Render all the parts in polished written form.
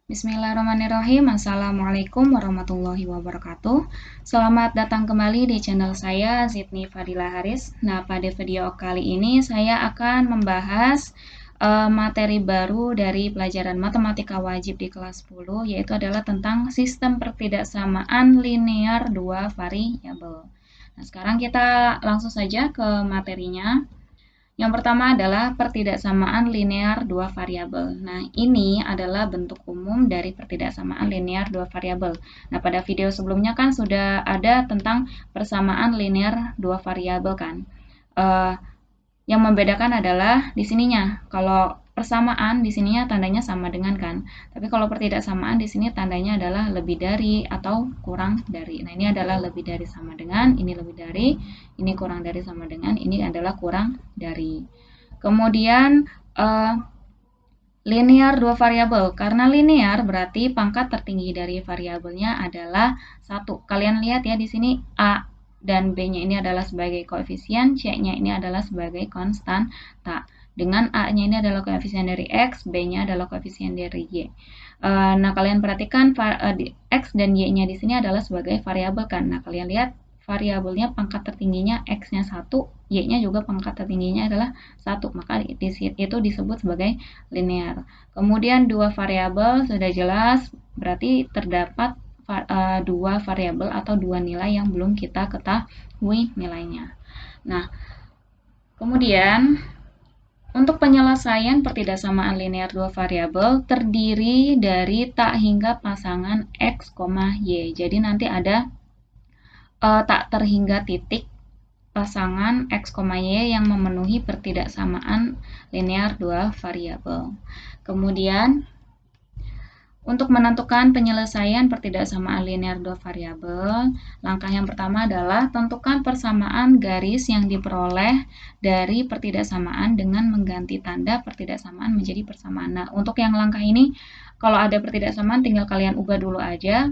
Bismillahirrahmanirrahim. Assalamualaikum warahmatullahi wabarakatuh. Selamat datang kembali di channel saya, Zidni Fadila Haris. Nah, pada video kali ini saya akan membahas materi baru dari pelajaran matematika wajib di kelas 10, yaitu adalah tentang sistem pertidaksamaan linear dua variabel. Nah, sekarang kita langsung saja ke materinya. Yang pertama adalah pertidaksamaan linear dua variabel. Nah, ini adalah bentuk umum dari pertidaksamaan linear dua variabel. Nah, pada video sebelumnya kan sudah ada tentang persamaan linear dua variabel kan. Uh, yang membedakan adalah di sininya. Kalau persamaan di sininya tandanya sama dengan kan. Tapi kalau pertidaksamaan di sini tandanya adalah lebih dari atau kurang dari. Nah, ini adalah lebih dari sama dengan, ini lebih dari, ini kurang dari sama dengan, ini adalah kurang dari. Kemudian linear dua variabel. Karena linear berarti pangkat tertinggi dari variabelnya adalah 1. Kalian lihat ya di sini A dan B-nya ini adalah sebagai koefisien, C-nya ini adalah sebagai konstanta. Dengan A-nya ini adalah koefisien dari X, B-nya adalah koefisien dari Y. Nah, kalian perhatikan X dan Y-nya di sini adalah sebagai variabel kan. Nah, kalian lihat variabelnya pangkat tertingginya X-nya 1, Y-nya juga pangkat tertingginya adalah 1. Maka itu disebut sebagai linear. Kemudian dua variabel sudah jelas, berarti terdapat dua variabel atau dua nilai yang belum kita ketahui nilainya. Nah, kemudian untuk penyelesaian pertidaksamaan linear dua variabel terdiri dari tak hingga pasangan X, Y. Jadi nanti ada tak terhingga titik pasangan X, Y yang memenuhi pertidaksamaan linear dua variabel. Kemudian untuk menentukan penyelesaian pertidaksamaan linear dua variabel, langkah yang pertama adalah tentukan persamaan garis yang diperoleh dari pertidaksamaan dengan mengganti tanda pertidaksamaan menjadi persamaan. Nah, untuk yang langkah ini, kalau ada pertidaksamaan tinggal kalian ubah dulu aja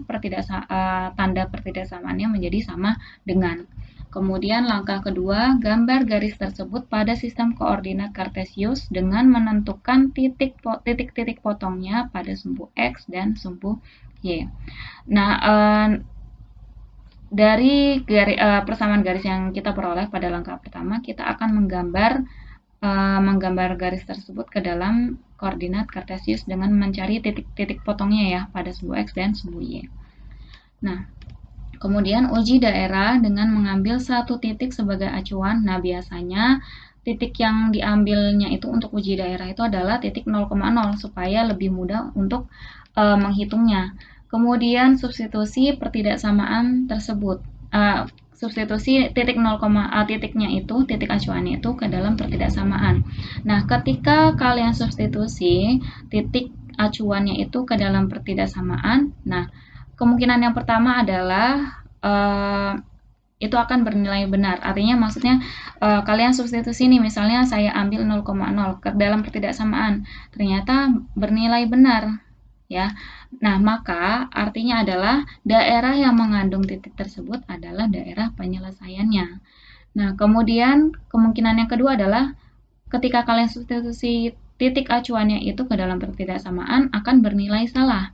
tanda pertidaksamaannya menjadi sama dengan. Kemudian langkah kedua, gambar garis tersebut pada sistem koordinat Kartesius dengan menentukan titik-titik potongnya pada sumbu X dan sumbu Y. Nah, dari persamaan garis yang kita peroleh pada langkah pertama, kita akan menggambar garis tersebut ke dalam koordinat Kartesius dengan mencari titik-titik potongnya ya pada sumbu X dan sumbu Y. Nah, kemudian uji daerah dengan mengambil satu titik sebagai acuan. Nah, biasanya titik yang diambilnya itu untuk uji daerah itu adalah titik 0,0 supaya lebih mudah untuk menghitungnya. Kemudian substitusi pertidaksamaan tersebut. Substitusi titik 0, titiknya itu, titik acuannya itu ke dalam pertidaksamaan. Nah, ketika kalian substitusi titik acuannya itu ke dalam pertidaksamaan, nah kemungkinan yang pertama adalah itu akan bernilai benar. Artinya maksudnya kalian substitusi nih, misalnya saya ambil 0,0 ke dalam pertidaksamaan, ternyata bernilai benar ya. Nah, maka artinya adalah daerah yang mengandung titik tersebut adalah daerah penyelesaiannya. Nah, kemudian kemungkinan yang kedua adalah ketika kalian substitusi titik acuannya itu ke dalam pertidaksamaan akan bernilai salah.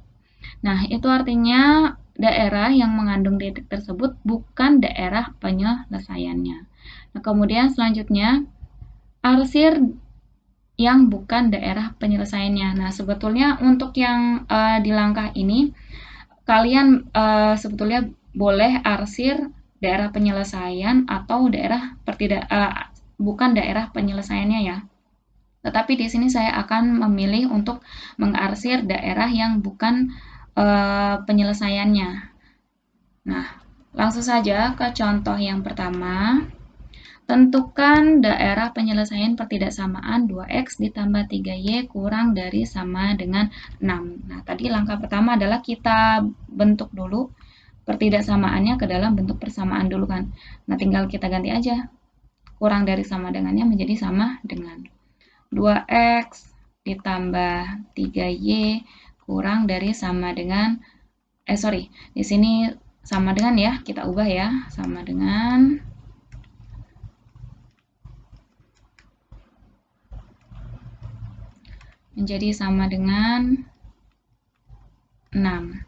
Nah, itu artinya daerah yang mengandung titik tersebut bukan daerah penyelesaiannya. Nah, kemudian selanjutnya, arsir yang bukan daerah penyelesaiannya. Nah, sebetulnya untuk yang di langkah ini, kalian sebetulnya boleh arsir daerah penyelesaian atau bukan daerah penyelesaiannya ya. Tetapi di sini saya akan memilih untuk mengarsir daerah yang bukan penyelesaiannya. Nah, langsung saja ke contoh yang pertama. Tentukan daerah penyelesaian pertidaksamaan 2x ditambah 3y kurang dari sama dengan 6. Nah, tadi langkah pertama adalah kita bentuk dulu pertidaksamaannya ke dalam bentuk persamaan dulu kan. Nah, tinggal kita ganti aja kurang dari sama dengannya menjadi sama dengan 2x ditambah 3y kurang dari sama dengan di sini sama dengan ya, kita ubah ya, sama dengan menjadi sama dengan 6.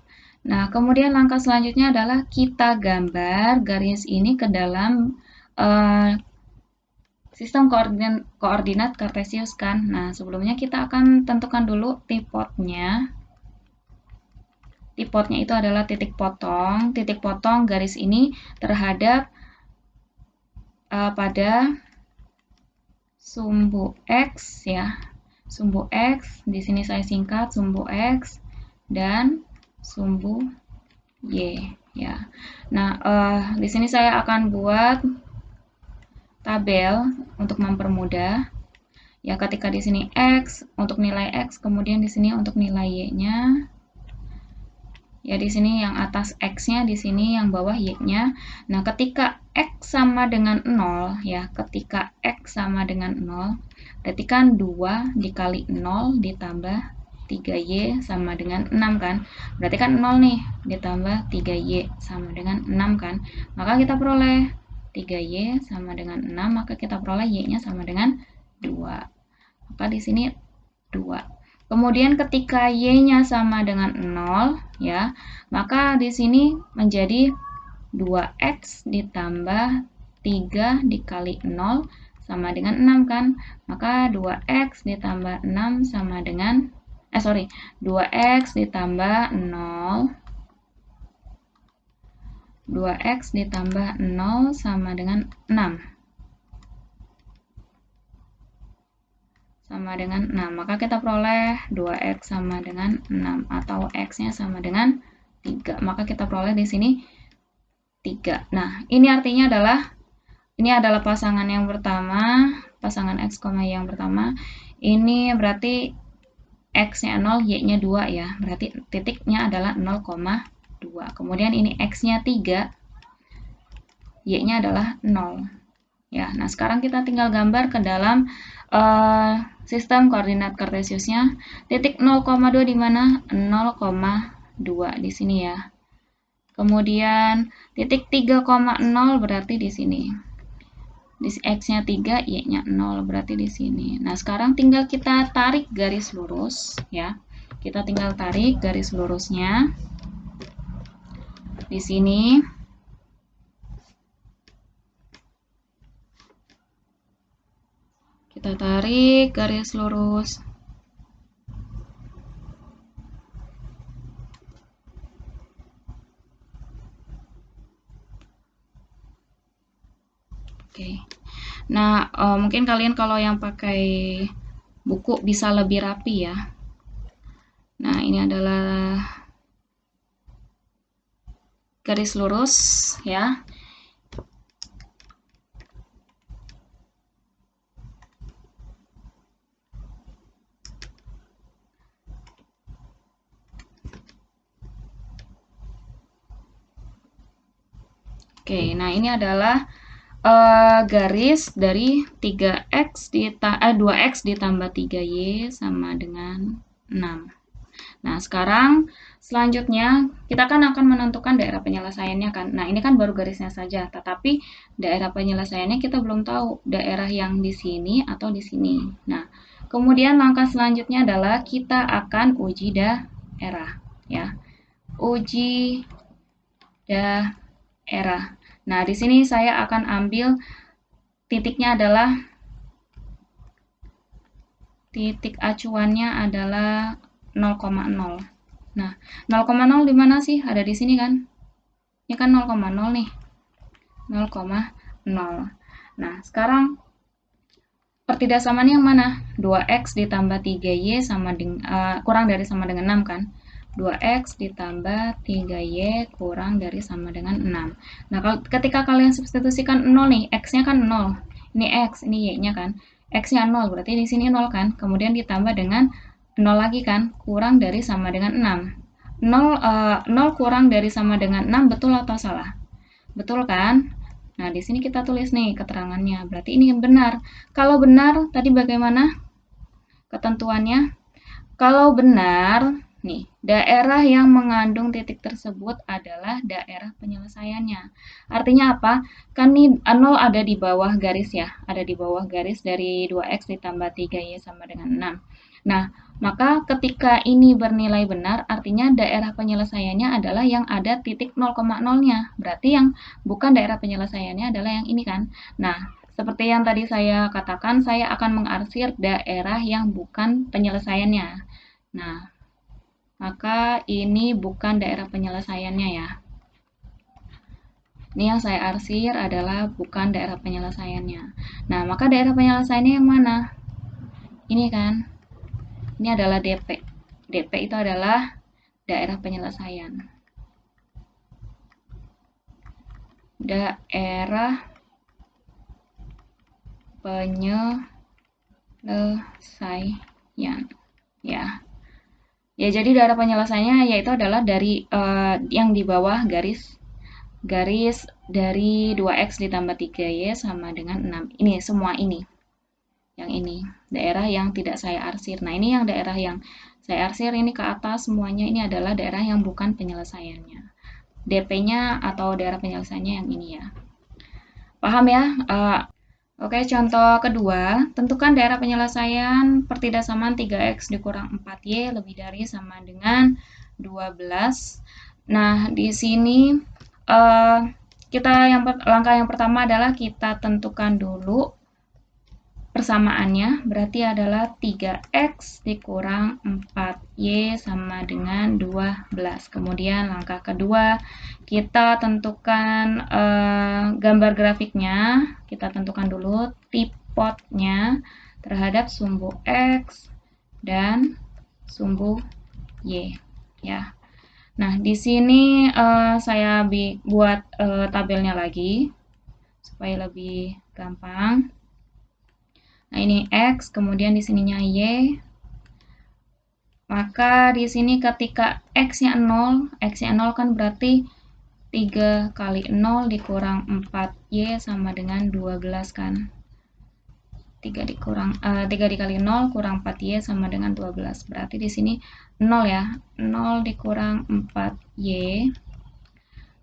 Nah, kemudian langkah selanjutnya adalah kita gambar garis ini ke dalam sistem koordinat kartesius kan. Nah, sebelumnya kita akan tentukan dulu tipotnya. Tipotnya itu adalah titik potong. Titik potong garis ini terhadap pada sumbu X ya. Sumbu X, di sini saya singkat sumbu X dan sumbu Y ya. Nah, di sini saya akan buat tabel untuk mempermudah. Ya, ketika di sini X untuk nilai X, kemudian di sini untuk nilai Y-nya. Ya, di sini yang atas X-nya, di sini yang bawah Y-nya. Nah, ketika X sama dengan 0 ya, ketika X sama dengan 0, berarti kan 2 dikali 0 ditambah 3Y sama dengan 6 kan. Berarti kan 0 nih ditambah 3Y sama dengan 6 kan. Maka kita peroleh 3Y sama dengan 6, maka kita peroleh Y-nya sama dengan 2. Maka di sini 2. Kemudian ketika Y-nya sama dengan 0 ya, maka di sini menjadi 2X ditambah 3 dikali 0 sama dengan 6 kan. Maka 2X ditambah 6 sama dengan 2X ditambah 0 2X ditambah 0 sama dengan 6. Sama dengan 6. Maka kita peroleh 2X sama dengan 6 atau X-nya sama dengan 3. Maka kita peroleh di sini 3. Nah, ini artinya ini adalah pasangan yang pertama, pasangan X, Y yang pertama. Ini berarti X-nya 0, Y-nya 2 ya. Berarti titiknya adalah 0,2. Kemudian ini X-nya 3, Y-nya adalah 0. Ya, nah sekarang kita tinggal gambar ke dalam sistem koordinat kartesiusnya. Titik 0,2 di mana? 0,2 di sini ya. Kemudian titik 3,0 berarti di sini. Di X-nya 3, Y-nya 0 berarti di sini. Nah, sekarang tinggal kita tarik garis lurus ya. Kita tinggal tarik garis lurusnya. Di sini kita tarik garis lurus. Oke. Nah, mungkin kalian kalau yang pakai buku bisa lebih rapi ya. Nah, ini adalah garis lurus ya. Oke, nah ini adalah garis dari 2x ditambah 3y sama dengan 6. Nah, sekarang selanjutnya kita kan akan menentukan daerah penyelesaiannya kan. Nah, ini kan baru garisnya saja, tetapi daerah penyelesaiannya kita belum tahu daerah yang di sini atau di sini. Nah, kemudian langkah selanjutnya adalah kita akan uji daerah ya. Uji daerah. Nah, di sini saya akan ambil titiknya adalah titik acuannya adalah 0,0. Nah, 0,0 di mana sih? Ada di sini kan? Ini kan 0,0 nih. 0,0. Nah, sekarang pertidaksamaan yang mana? 2x ditambah 3y sama kurang dari sama dengan 6 kan? 2x ditambah 3y kurang dari sama dengan 6. Nah, ketika kalian substitusikan 0 nih, x-nya kan 0. Ini x, ini y-nya kan. X-nya 0, berarti di sini 0 kan. Kemudian ditambah dengan 0 lagi kan, kurang dari sama dengan 6. 0 kurang dari sama dengan 6, betul atau salah? Betul kan? Nah, di sini kita tulis nih keterangannya. Berarti ini benar. Kalau benar, tadi bagaimana ketentuannya? Kalau benar, nih, daerah yang mengandung titik tersebut adalah daerah penyelesaiannya. Artinya apa? Kan nih 0 ada di bawah garis ya, ada di bawah garis dari 2x ditambah 3y sama dengan 6. Nah, maka ketika ini bernilai benar, artinya daerah penyelesaiannya adalah yang ada titik 0,0-nya. Berarti yang bukan daerah penyelesaiannya adalah yang ini kan. Nah, seperti yang tadi saya katakan, saya akan mengarsir daerah yang bukan penyelesaiannya. Nah, maka ini bukan daerah penyelesaiannya ya. Ini yang saya arsir adalah bukan daerah penyelesaiannya. Nah, maka daerah penyelesaiannya yang mana? Ini kan. Ini adalah DP. DP itu adalah daerah penyelesaian. Daerah penyelesaian. Ya. Ya, jadi daerah penyelesaiannya yaitu adalah dari yang di bawah garis dari 2x ditambah 3y sama dengan 6. Ini semua ini. Yang ini, daerah yang tidak saya arsir. Nah, ini yang daerah yang saya arsir ini ke atas semuanya ini adalah daerah yang bukan penyelesaiannya. DP-nya atau daerah penyelesaiannya yang ini ya. Paham ya? Oke, contoh kedua, tentukan daerah penyelesaian pertidaksamaan 3x dikurang 4y lebih dari sama dengan 12. Nah, di sini langkah yang pertama adalah kita tentukan dulu persamaannya, berarti adalah 3x dikurang 4y sama dengan 12. Kemudian langkah kedua, kita tentukan gambar grafiknya. Kita tentukan dulu tipotnya terhadap sumbu x dan sumbu y. Ya. Nah, di sini saya buat tabelnya lagi supaya lebih gampang. Nah, ini X, kemudian di sininya Y. Maka di sini ketika X-nya 0, X-nya 0 kan berarti 3 kali 0 dikurang 4Y sama dengan 12 kan. 3 dikali 0 kurang 4Y sama dengan 12. Berarti di sini 0 ya. 0 dikurang 4Y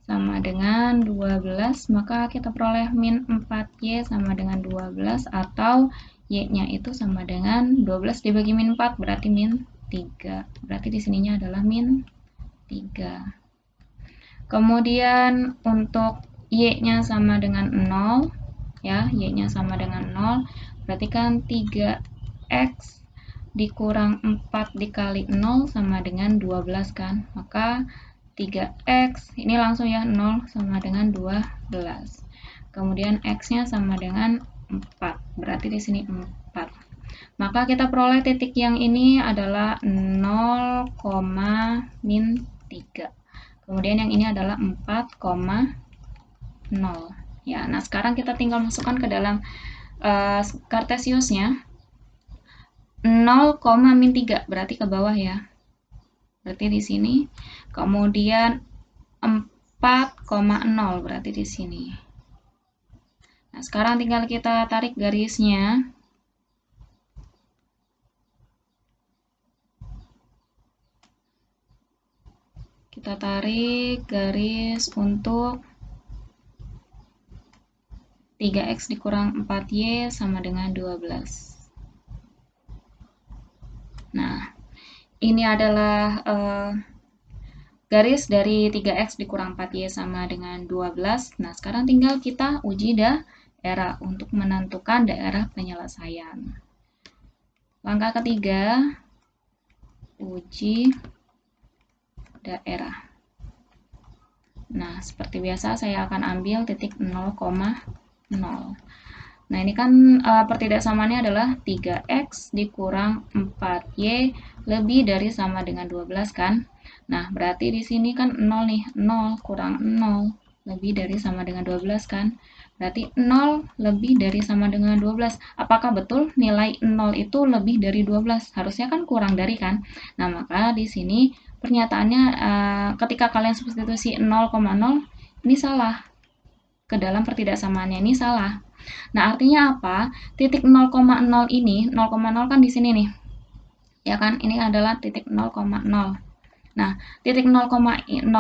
sama dengan 12, maka kita peroleh min 4Y sama dengan 12 atau Y-nya itu sama dengan 12 dibagi min 4, berarti min 3. Berarti di sininya adalah min 3. Kemudian untuk Y-nya sama dengan 0, ya, Y-nya sama dengan 0, berarti kan 3X dikurang 4 dikali 0 sama dengan 12 kan. Maka 3X, ini langsung ya, 0 sama dengan 12. Kemudian X-nya sama dengan 4, berarti di sini 4. Maka kita peroleh titik yang ini adalah 0, min 3. Kemudian yang ini adalah 4,0. Ya, nah sekarang kita tinggal masukkan ke dalam Kartesiusnya. 0, min 3, berarti ke bawah ya. Berarti di sini. Kemudian 4,0 berarti di sini. Nah, sekarang tinggal kita tarik garisnya. Kita tarik garis untuk 3x dikurang 4y sama dengan 12. Nah, ini adalah garis dari 3x dikurang 4y sama dengan 12. Nah, sekarang tinggal kita uji daerah untuk menentukan daerah penyelesaian. Langkah ketiga, uji daerah. Nah, seperti biasa saya akan ambil titik 0,0. Nah, ini kan pertidaksamaannya adalah 3x dikurang 4y lebih dari sama dengan 12 kan. Nah, berarti di sini kan 0 nih, 0 kurang 0 lebih dari sama dengan 12 kan. Berarti 0 lebih dari sama dengan 12. Apakah betul nilai 0 itu lebih dari 12? Harusnya kan kurang dari kan. Nah, maka di sini pernyataannya ketika kalian substitusi 0,0 ini salah. Ke dalam pertidaksamaannya ini salah. Nah, artinya apa? Titik 0,0 ini, 0,0 kan di sini nih. Ya kan? Ini adalah titik 0,0. Nah, titik 0,0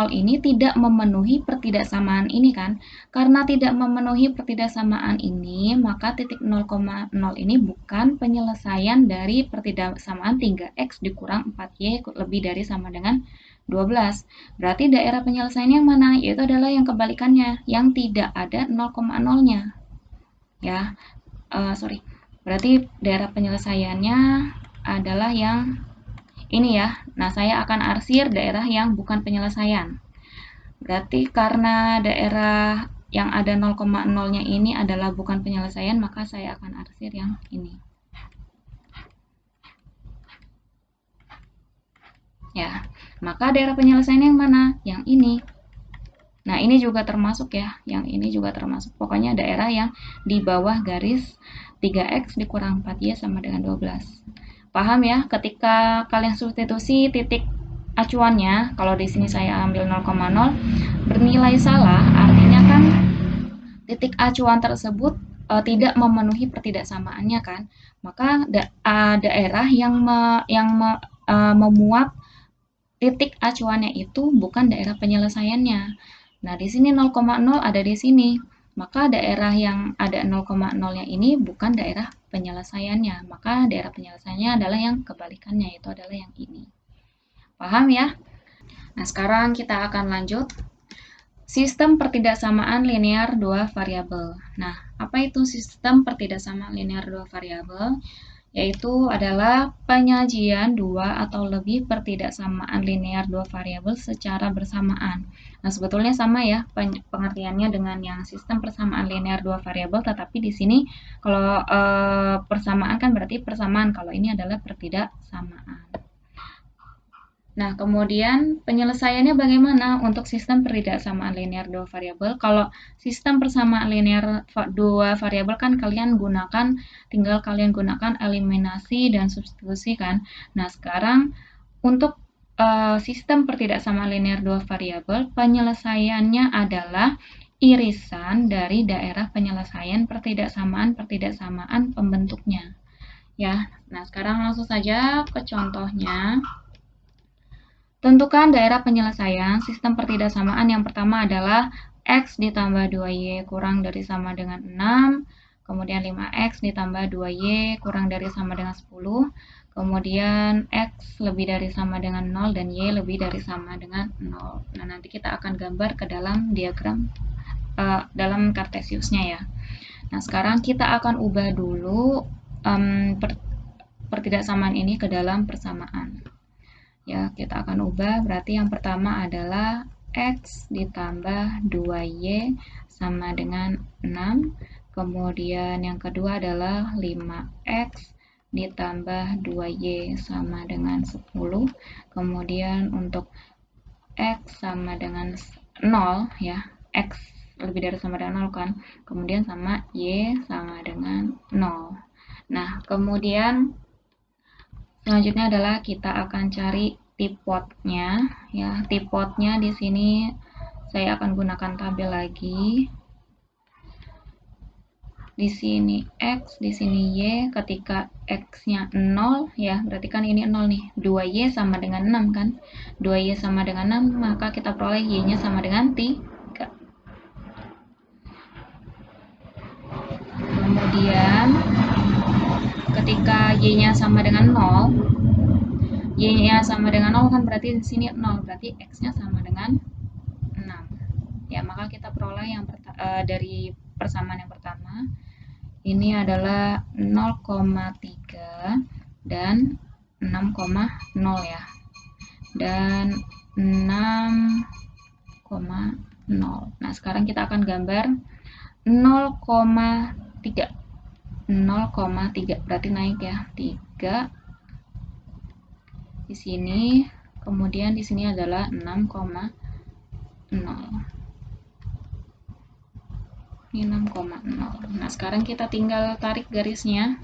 ini tidak memenuhi pertidaksamaan ini kan. Karena tidak memenuhi pertidaksamaan ini, maka titik 0,0 ini bukan penyelesaian dari pertidaksamaan 3x dikurang 4y lebih dari sama dengan 12. Berarti daerah penyelesaiannya yang mana? Yaitu adalah yang kebalikannya, yang tidak ada 0,0-nya. Ya, berarti daerah penyelesaiannya adalah yang ini ya. Nah, saya akan arsir daerah yang bukan penyelesaian. Berarti karena daerah yang ada 0,0-nya ini adalah bukan penyelesaian, maka saya akan arsir yang ini. Ya, maka daerah penyelesaian yang mana? Yang ini. Nah, ini juga termasuk ya. Yang ini juga termasuk. Pokoknya daerah yang di bawah garis 3x dikurang 4y sama dengan 12. Paham ya? Ketika kalian substitusi titik acuannya, kalau di sini saya ambil 0,0 bernilai salah, artinya kan titik acuan tersebut tidak memenuhi pertidaksamaannya kan. Maka daerah yang memuat titik acuannya itu bukan daerah penyelesaiannya. Nah, di sini 0,0 ada di sini. Maka daerah yang ada 0,0-nya ini bukan daerah penyelesaiannya. Maka daerah penyelesaiannya adalah yang kebalikannya, yaitu adalah yang ini. Paham ya? Nah, sekarang kita akan lanjut. Sistem pertidaksamaan linear dua variabel. Nah, apa itu sistem pertidaksamaan linear dua variabel? Yaitu adalah penyajian dua atau lebih pertidaksamaan linear dua variabel secara bersamaan. Nah, sebetulnya sama ya pengertiannya dengan yang sistem persamaan linear dua variabel, tetapi di sini kalau persamaan kan berarti persamaan, kalau ini adalah pertidaksamaan. Nah, kemudian penyelesaiannya bagaimana untuk sistem pertidaksamaan linear dua variabel? Kalau sistem persamaan linear dua variabel kan tinggal kalian gunakan eliminasi dan substitusi kan. Nah, sekarang untuk sistem pertidaksamaan linear dua variabel, penyelesaiannya adalah irisan dari daerah penyelesaian pertidaksamaan pembentuknya. Ya, nah sekarang langsung saja ke contohnya. Tentukan daerah penyelesaian sistem pertidaksamaan yang pertama adalah x ditambah 2y kurang dari sama dengan 6, kemudian 5x ditambah 2y kurang dari sama dengan 10, kemudian x lebih dari sama dengan 0 dan y lebih dari sama dengan 0. Nah, nanti kita akan gambar ke dalam diagram dalam Cartesiusnya ya. Nah, sekarang kita akan ubah dulu pertidaksamaan ini ke dalam persamaan. Ya, kita akan ubah, berarti yang pertama adalah x ditambah 2y sama dengan 6, kemudian yang kedua adalah 5x ditambah 2y sama dengan 10, kemudian untuk x sama dengan 0 ya, x lebih dari sama dengan 0 kan, kemudian sama y sama dengan 0. Nah, kemudian selanjutnya adalah kita akan cari tipotnya ya. Tipotnya di sini saya akan gunakan tabel lagi. Di sini x, di sini y. Ketika x-nya 0 ya, berarti kan ini 0 nih. 2y sama dengan 6 kan? 2y sama dengan 6, maka kita peroleh y-nya sama dengan 3. Kemudian ketika y-nya sama dengan 0, y-nya sama dengan 0 kan berarti di sini 0, berarti x-nya sama dengan 6. Ya, maka kita peroleh yang dari persamaan yang pertama. Ini adalah 0,3 dan 6,0 ya. Dan 6,0. Nah, sekarang kita akan gambar 0,3. 0,3 berarti naik ya, 3 di sini, kemudian di sini adalah 6,0. Ini 6,0. Nah, sekarang kita tinggal tarik garisnya.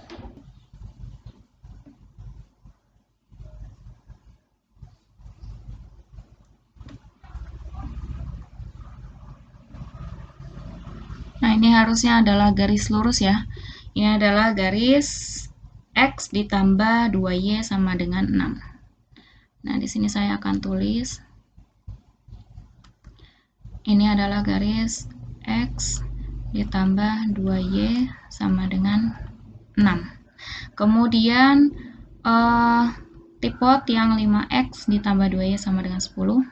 Nah, ini harusnya adalah garis lurus ya. Ini adalah garis x ditambah 2y sama dengan 6. Nah, di sini saya akan tulis ini adalah garis X ditambah 2Y sama dengan 6. Kemudian tipot yang 5X ditambah 2Y sama dengan 10.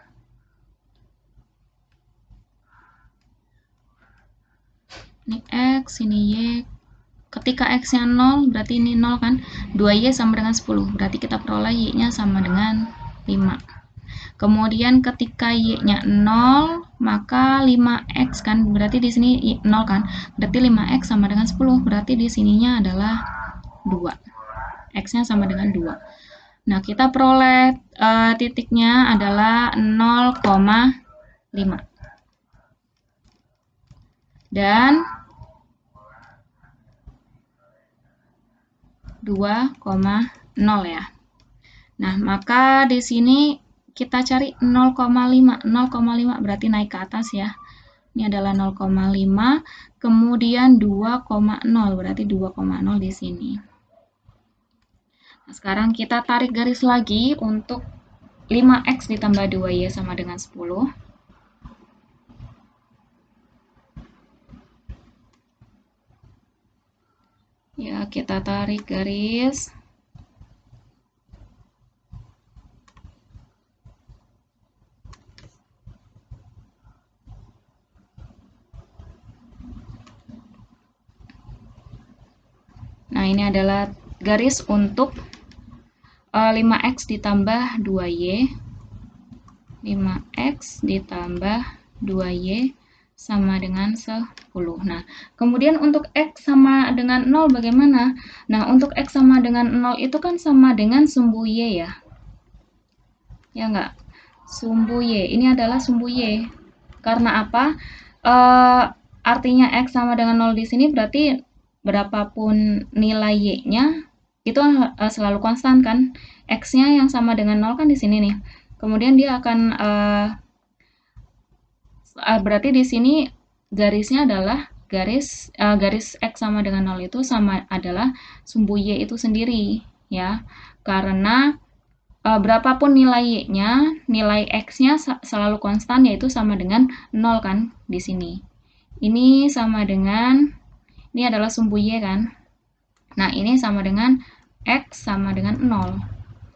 Ini X, ini Y. Ketika X-nya 0, berarti ini 0 kan? 2Y sama dengan 10. Berarti kita peroleh Y-nya sama dengan 5. Kemudian ketika Y-nya 0, maka 5X kan? Berarti di sini 0 kan? Berarti 5X sama dengan 10. Berarti di sininya adalah 2. X-nya sama dengan 2. Nah, kita peroleh titiknya adalah 0,5. Dan 2,0 ya. Nah, maka di sini kita cari 0,5. 0,5 berarti naik ke atas ya. Ini adalah 0,5, kemudian 2,0 berarti 2,0 di sini. Nah, sekarang kita tarik garis lagi untuk 5X ditambah 2Y sama dengan 10. Ya, kita tarik garis. Nah, ini adalah garis untuk 5X ditambah 2Y. 5X ditambah 2Y sama dengan 10. Nah, kemudian untuk X sama dengan 0 bagaimana? Nah, untuk X sama dengan 0 itu kan sama dengan sumbu Y ya. Ya enggak? Sumbu Y. Ini adalah sumbu Y. Karena apa? Artinya X sama dengan 0 di sini berarti berapapun nilai Y-nya itu selalu konstan kan? X-nya yang sama dengan 0 kan di sini nih. Kemudian dia akan berarti di sini garisnya adalah garis X sama dengan 0 itu sama adalah sumbu Y itu sendiri ya. Karena berapapun nilai Y-nya, nilai X-nya selalu konstan yaitu sama dengan 0 kan di sini. Ini sama dengan ini adalah sumbu Y kan. Nah, ini sama dengan X sama dengan 0.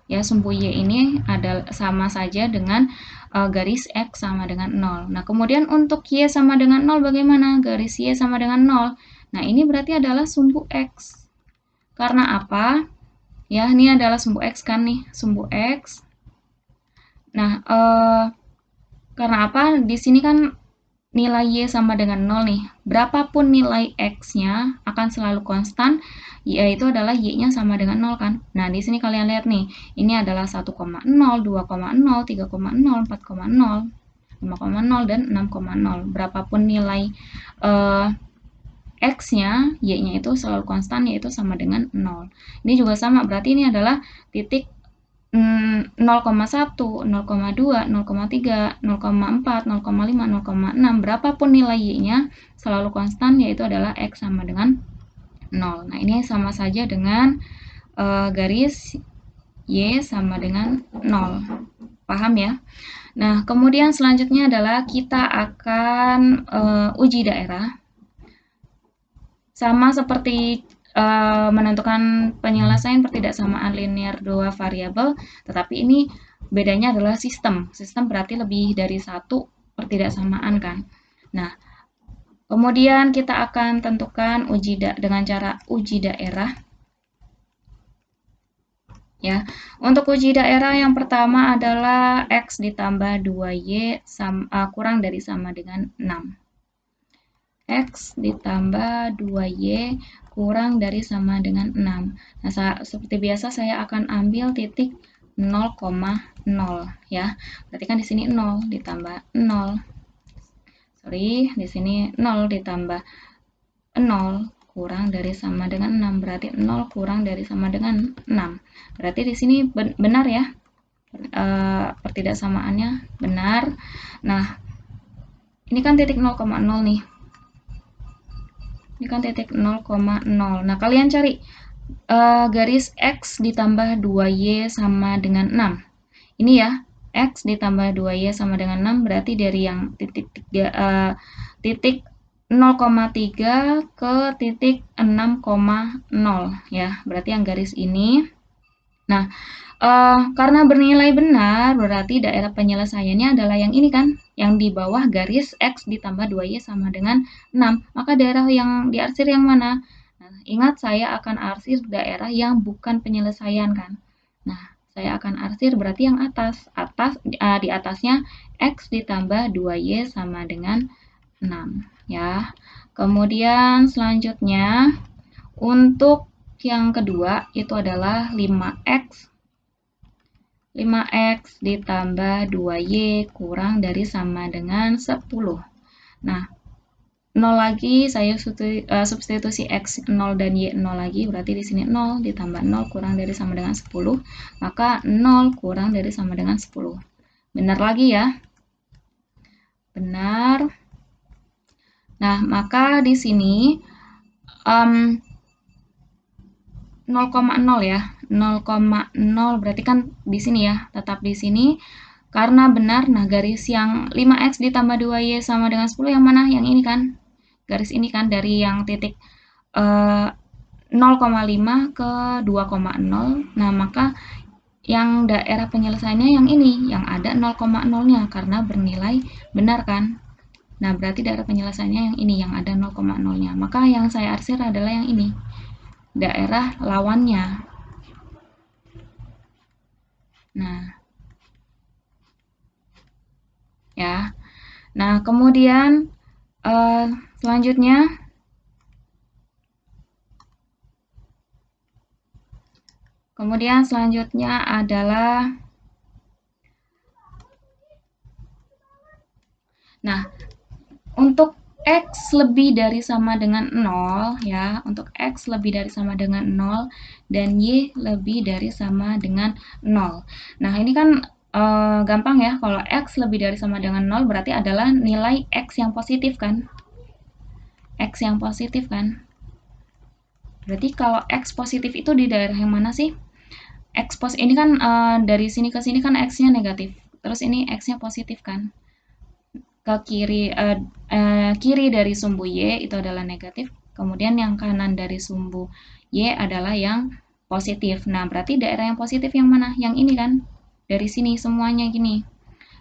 Ya, sumbu Y ini adalah sama saja dengan garis X sama dengan 0. Nah, kemudian untuk Y sama dengan 0 bagaimana? Garis Y sama dengan 0. Nah, ini berarti adalah sumbu X. Karena apa? Ya, ini adalah sumbu X kan nih, sumbu X. Nah, karena apa? Di sini kan nilai Y sama dengan 0 nih. Berapapun nilai X-nya akan selalu konstan, yaitu adalah Y-nya sama dengan 0 kan. Nah, di sini kalian lihat nih, ini adalah 1,0, 2,0, 3,0, 4,0, 5,0, dan 6,0. Berapapun nilai X-nya, Y-nya itu selalu konstan, yaitu sama dengan 0. Ini juga sama, berarti ini adalah titik 0,1, 0,2, 0,3, 0,4, 0,5, 0,6, berapapun nilai Y-nya selalu konstan, yaitu adalah X sama dengan 0. Nah, ini sama saja dengan garis Y sama dengan 0. Paham ya? Nah, kemudian selanjutnya adalah kita akan uji daerah. Sama seperti menentukan penyelesaian pertidaksamaan linear dua variabel, tetapi ini bedanya adalah sistem. Sistem berarti lebih dari satu pertidaksamaan kan. Nah, kemudian kita akan tentukan dengan cara uji daerah. Ya, untuk uji daerah yang pertama adalah X ditambah 2Y kurang dari sama dengan 6. X ditambah 2Y kurang dari sama dengan 6. Nah, seperti biasa saya akan ambil titik 0,0 ya. Berarti kan di sini 0 ditambah 0. Sorry, di sini 0 ditambah 0 kurang dari sama dengan 6. Berarti 0 kurang dari sama dengan 6. Berarti di sini benar ya. Pertidaksamaannya benar. Nah, ini kan titik 0,0 nih. Ini kan titik 0,0. Nah, kalian cari garis X ditambah 2Y sama dengan 6. ini ya, X ditambah 2Y sama dengan 6, berarti dari yang titik 0,3 ke titik 6,0 ya, berarti yang garis ini. Nah, karena bernilai benar, berarti daerah penyelesaiannya adalah yang ini kan, yang di bawah garis X ditambah 2Y sama dengan 6. Maka daerah yang diarsir yang mana? Nah, ingat saya akan arsir daerah yang bukan penyelesaian kan. Nah, saya akan arsir berarti yang atas. Di atasnya X ditambah 2Y sama dengan 6 ya. Kemudian selanjutnya untuk yang kedua itu adalah 5X ditambah 2Y kurang dari sama dengan 10. Nah, 0 lagi saya substitusi X 0 dan Y 0 lagi, berarti di sini 0 ditambah 0 kurang dari sama dengan 10, maka 0 kurang dari sama dengan 10. Benar lagi ya? Benar. Nah, maka di sini 0,0 ya. 0,0 berarti kan di sini ya, tetap di sini karena benar. Nah, garis yang 5X ditambah 2Y sama dengan 10 yang mana? Yang ini kan. Garis ini kan dari yang titik 0,5 ke 2,0. Nah, maka yang daerah penyelesaiannya yang ini, yang ada 0,0-nya karena bernilai benar kan. Nah, berarti daerah penyelesaiannya yang ini, yang ada 0,0-nya. Maka yang saya arsir adalah yang ini, daerah lawannya. Nah, ya. Nah, kemudian selanjutnya adalah, nah, untuk X lebih dari sama dengan 0 ya, untuk X lebih dari sama dengan 0 dan Y lebih dari sama dengan 0. Nah, ini kan gampang ya, kalau X lebih dari sama dengan 0 berarti adalah nilai X yang positif kan. X yang positif kan. Berarti kalau X positif itu di daerah yang mana sih? X ini kan dari sini ke sini kan X-nya negatif. Terus ini X-nya positif kan. Ke kiri dari sumbu Y itu adalah negatif. Kemudian yang kanan dari sumbu Y adalah yang positif. Nah, berarti daerah yang positif yang mana? Yang ini kan. Dari sini semuanya gini.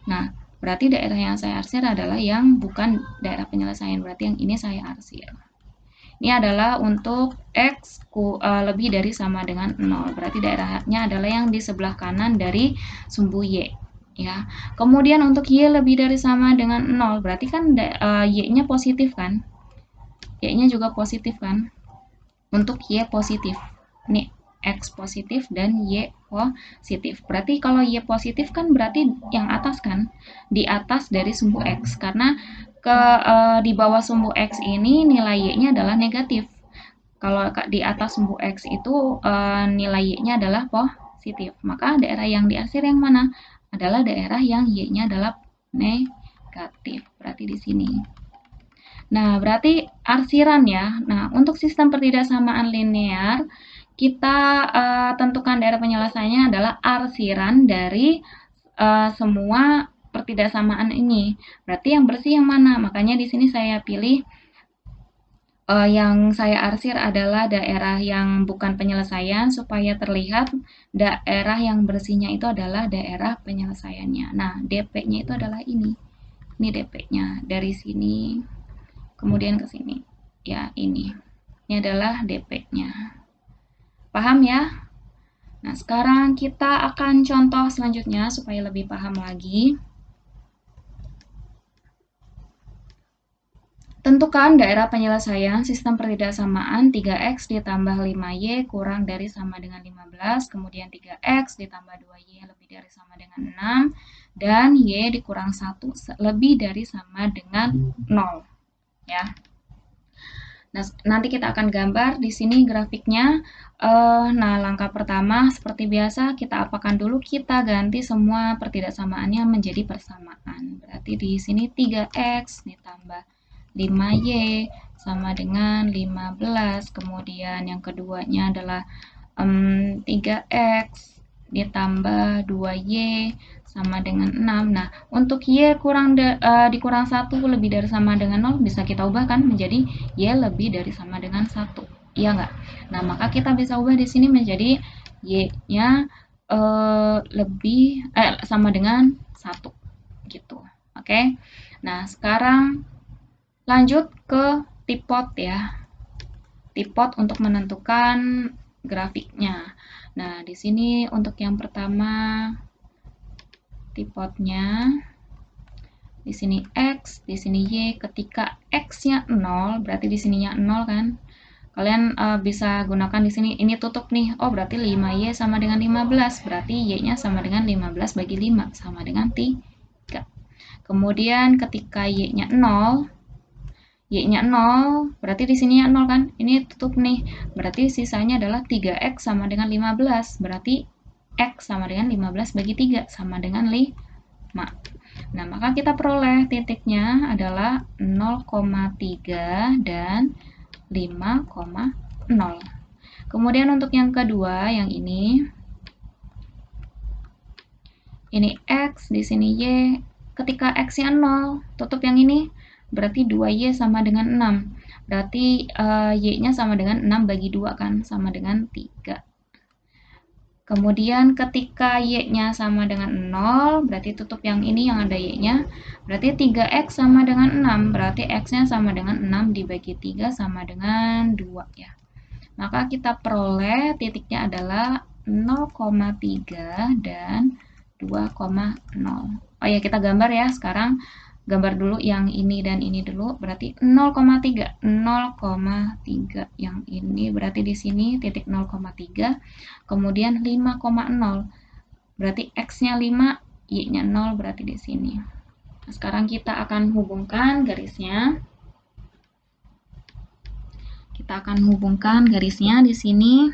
Nah, berarti daerah yang saya arsir adalah yang bukan daerah penyelesaian. Berarti yang ini saya arsir. Ini adalah untuk X lebih dari sama dengan 0. Berarti daerahnya adalah yang di sebelah kanan dari sumbu Y. Ya. Kemudian untuk Y lebih dari sama dengan 0. Berarti kan Y-nya positif kan? Y-nya juga positif kan? Untuk Y positif. Ini X positif dan Y positif. Berarti kalau Y positif kan berarti yang atas kan? Di atas dari sumbu X. Karena di bawah sumbu X ini nilai Y-nya adalah negatif. Kalau di atas sumbu X itu nilai Y-nya adalah positif. Maka daerah yang diarsir yang mana? Adalah daerah yang Y-nya adalah negatif. Berarti di sini. Nah, berarti arsiran ya. Nah, untuk sistem pertidaksamaan linear, kita tentukan daerah penyelesaiannya adalah arsiran dari semua pertidaksamaan ini. Berarti yang bersih yang mana? Makanya di sini saya pilih yang saya arsir adalah daerah yang bukan penyelesaian supaya terlihat daerah yang bersihnya itu adalah daerah penyelesaiannya. Nah, DP-nya itu adalah ini. Ini DP-nya dari sini kemudian ke sini. Ya, ini. Ini adalah DP-nya. Paham ya? Nah, sekarang kita akan contoh selanjutnya supaya lebih paham lagi. Tentukan daerah penyelesaian sistem pertidaksamaan 3X ditambah 5Y kurang dari sama dengan 15, kemudian 3X ditambah 2Y lebih dari sama dengan 6, dan Y dikurang 1 lebih dari sama dengan 0. Ya. Nah, nanti kita akan gambar di sini grafiknya. Nah, langkah pertama seperti biasa kita apakan dulu, kita ganti semua pertidaksamaannya menjadi persamaan. Berarti di sini 3X ditambah 5Y sama dengan 15. Kemudian yang keduanya adalah 3X ditambah 2Y sama dengan 6. Nah, untuk Y dikurang 1 lebih dari sama dengan 0 bisa kita ubahkan menjadi Y lebih dari sama dengan 1. Iya nggak? Nah, maka kita bisa ubah di sini menjadi Y-nya sama dengan 1 gitu. Oke. Nah, sekarang lanjut ke tipot ya. Tipot untuk menentukan grafiknya. Nah, di sini untuk yang pertama tipotnya di sini X, di sini Y. Ketika X-nya 0, berarti di sininya 0 kan? Kalian bisa gunakan di sini, ini tutup nih. Oh, berarti 5Y sama dengan 15. Berarti Y-nya sama dengan 15 bagi 5, sama dengan 3. Kemudian ketika Y-nya 0, Y-nya 0, berarti di sininya 0 kan? Ini tutup nih. Berarti sisanya adalah 3X sama dengan 15. Berarti X sama dengan 15 bagi 3, sama dengan 5. Nah, maka kita peroleh titiknya adalah 0,3 dan 5,0. Kemudian untuk yang kedua, yang ini X, di sini Y. Ketika X-nya 0, tutup yang ini, berarti 2Y sama dengan 6. Berarti Y-nya sama dengan 6 bagi 2 kan, sama dengan 3. Kemudian ketika Y-nya sama dengan 0, berarti tutup yang ini yang ada Y-nya. Berarti 3X sama dengan 6, berarti X-nya sama dengan 6 dibagi 3 sama dengan 2 ya. Maka kita peroleh titiknya adalah 0,3 dan 2,0. Oh ya, kita gambar ya sekarang. Gambar dulu yang ini dan ini dulu, berarti 0,3. 0,3 yang ini berarti di sini titik 0,3. Kemudian 5,0. Berarti X-nya 5, Y-nya 0 berarti di sini. Nah, sekarang kita akan hubungkan garisnya. Kita akan hubungkan garisnya di sini.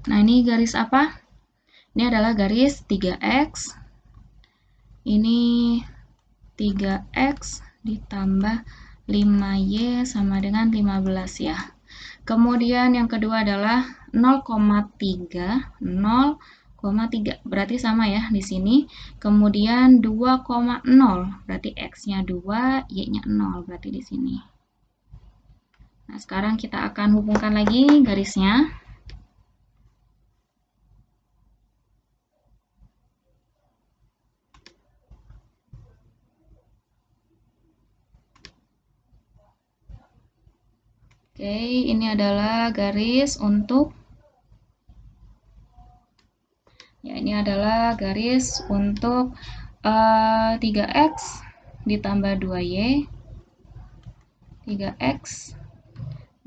Nah, ini garis apa? Ini adalah garis 3X. Ini 3X ditambah 5Y sama dengan 15 ya. Kemudian yang kedua adalah 0,3. 0,3 berarti sama ya di sini. Kemudian 2,0 berarti X-nya 2, Y-nya 0 berarti di sini. Nah, sekarang kita akan hubungkan lagi garisnya. Oke, ini adalah garis untuk ini adalah garis untuk 3X ditambah 2Y. 3X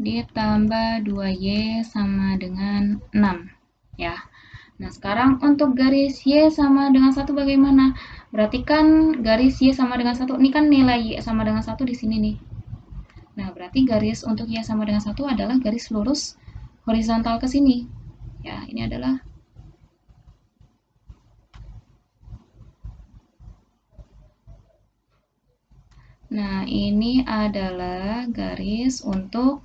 ditambah 2Y sama dengan 6 ya. Nah, sekarang untuk garis Y sama dengan 1 bagaimana? Berarti kan garis Y sama dengan 1, ini kan nilai Y sama dengan 1 di sini nih. Nah, berarti garis untuk Y sama dengan 1 adalah garis lurus horizontal ke sini. Ya, ini adalah Nah, ini adalah garis untuk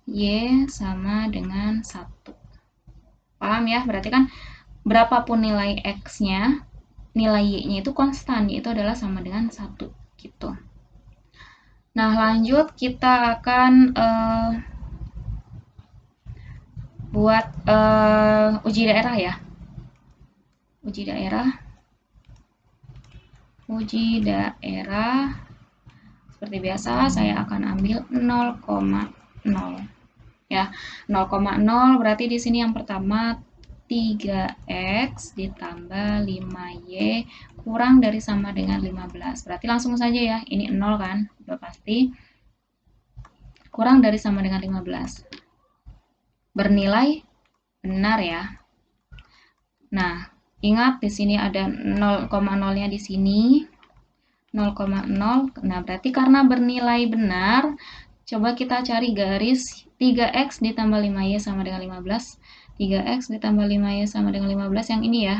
Y sama dengan 1. Paham ya? Berarti kan berapapun nilai X-nya, nilai Y-nya itu konstan, yaitu adalah sama dengan 1. Gitu. Nah, lanjut kita akan buat uji daerah ya. Uji daerah. Seperti biasa, saya akan ambil 0,0. Ya, 0,0 berarti di sini yang pertama 3X ditambah 5Y kurang dari sama dengan 15. Berarti langsung saja ya, ini 0 kan, udah pasti. Kurang dari sama dengan 15. Bernilai benar ya. Nah, Ingat di sini ada 0,0-nya di sini. 0,0. Nah, berarti karena bernilai benar, coba kita cari garis 3x ditambah 5y sama dengan 15. 3x ditambah 5y sama dengan 15 yang ini ya.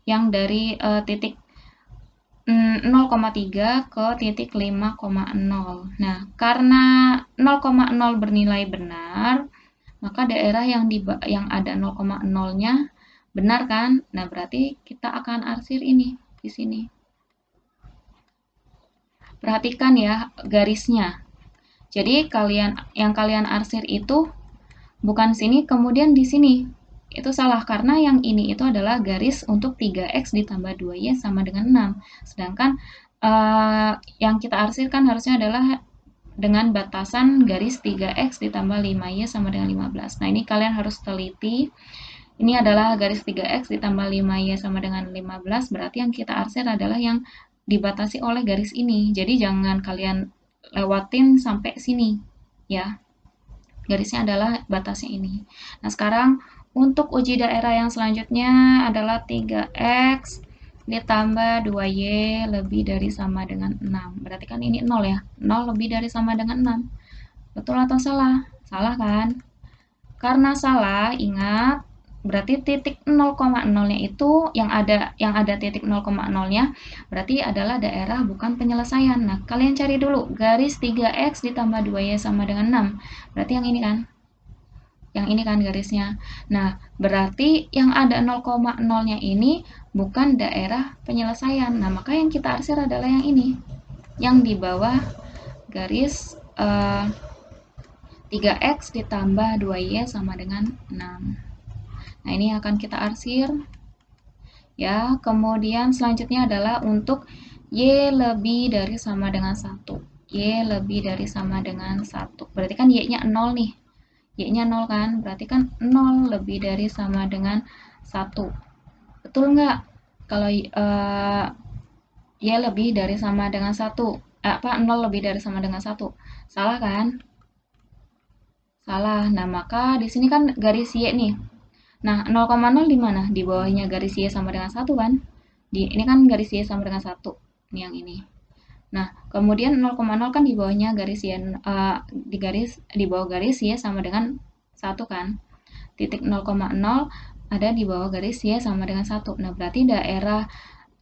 Yang dari titik 0,3 ke titik 5,0. Nah, karena 0,0 bernilai benar, maka daerah yang ada 0,0-nya benar kan? Nah, berarti kita akan arsir ini di sini. Perhatikan ya garisnya. Jadi yang kalian arsir itu bukan sini kemudian di sini. Itu salah karena yang ini itu adalah garis untuk 3x ditambah 2y sama dengan 6. Sedangkan yang kita arsirkan harusnya adalah dengan batasan garis 3x ditambah 5y sama dengan 15. Nah, ini kalian harus teliti. Ini adalah garis 3x ditambah 5y sama dengan 15, berarti yang kita arsir adalah yang dibatasi oleh garis ini. Jadi jangan kalian lewatin sampai sini ya. Garisnya adalah batasnya ini. Nah, sekarang untuk uji daerah yang selanjutnya adalah 3x ditambah 2y lebih dari sama dengan 6. Berarti kan ini 0 ya. 0 lebih dari sama dengan 6. Betul atau salah? Salah kan? Karena salah, ingat berarti titik 0,0-nya itu yang ada titik 0,0-nya berarti adalah daerah bukan penyelesaian. Nah, kalian cari dulu garis 3x ditambah 2y sama dengan 6. Berarti yang ini kan? Yang ini kan garisnya. Nah, berarti yang ada 0,0-nya ini bukan daerah penyelesaian. Nah, maka yang kita arsir adalah yang ini. Yang di bawah garis 3x ditambah 2y sama dengan 6. Nah, ini akan kita arsir. Ya, kemudian selanjutnya adalah untuk y lebih dari sama dengan 1. Y lebih dari sama dengan 1. Berarti kan y-nya 0 nih. Y-nya 0 kan? Berarti kan 0 lebih dari sama dengan 1. Betul nggak? Kalau y lebih dari sama dengan 1. 0 lebih dari sama dengan 1. Salah kan? Salah. Nah, maka di sini kan garis y nih. Nah, 0,0 di mana? Di bawahnya garis y sama dengan 1 kan? Ini kan garis y sama dengan 1. Ini yang ini. Nah, kemudian 0,0 kan di bawahnya garis y di bawah garis y sama dengan 1 kan? Titik 0,0 ada di bawah garis y sama dengan 1. Nah, berarti daerah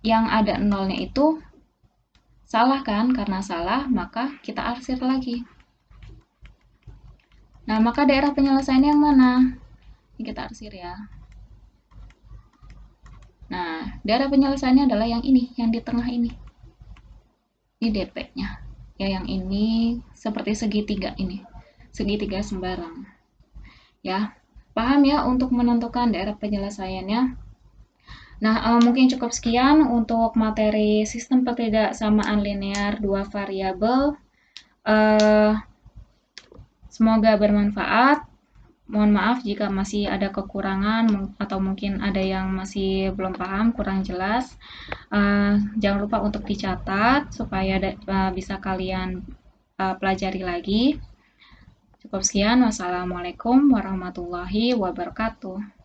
yang ada 0-nya itu salah kan? Karena salah, maka kita arsir lagi. Nah, maka daerah penyelesaiannya yang mana? Ini kita arsir ya. Nah, daerah penyelesaiannya adalah yang ini, yang di tengah ini. Ini DP-nya. Ya, yang ini seperti segitiga ini. Segitiga sembarang. Ya, paham ya untuk menentukan daerah penyelesaiannya? Nah, mungkin cukup sekian untuk materi sistem ketidaksamaan linear dua variabel. Semoga bermanfaat. Mohon maaf jika masih ada kekurangan atau mungkin ada yang masih belum paham, kurang jelas. Jangan lupa untuk dicatat supaya bisa kalian pelajari lagi. Cukup sekian. Wassalamualaikum warahmatullahi wabarakatuh.